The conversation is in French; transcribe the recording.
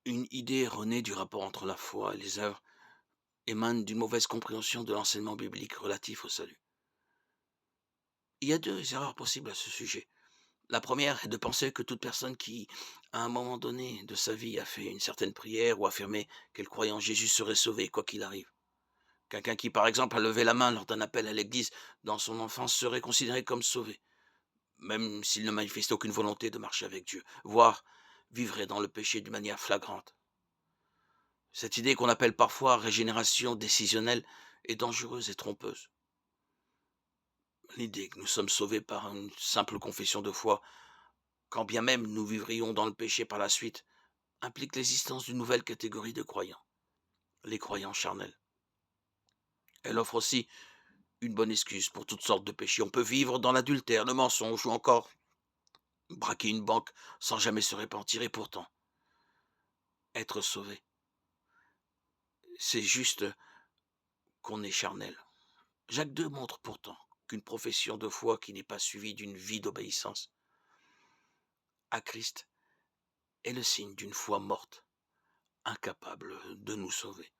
Une idée erronée du rapport entre la foi et les œuvres émane d'une mauvaise compréhension de l'enseignement biblique relatif au salut. Il y a deux erreurs possibles à ce sujet. La première est de penser que toute personne qui, à un moment donné de sa vie, a fait une certaine prière ou affirmé qu'elle croyait en Jésus serait sauvée, quoi qu'il arrive. Quelqu'un qui, par exemple, a levé la main lors d'un appel à l'église dans son enfance serait considéré comme sauvé, même s'il ne manifestait aucune volonté de marcher avec Dieu, voire vivrait dans le péché d'une manière flagrante. Cette idée qu'on appelle parfois régénération décisionnelle est dangereuse et trompeuse. L'idée que nous sommes sauvés par une simple confession de foi, quand bien même nous vivrions dans le péché par la suite, implique l'existence d'une nouvelle catégorie de croyants, les croyants charnels. Elle offre aussi une bonne excuse pour toutes sortes de péchés. On peut vivre dans l'adultère, le mensonge ou encore braquer une banque sans jamais se repentir et pourtant être sauvé. C'est juste qu'on est charnel. Jacques II montre pourtant qu'une profession de foi qui n'est pas suivie d'une vie d'obéissance à Christ est le signe d'une foi morte, incapable de nous sauver.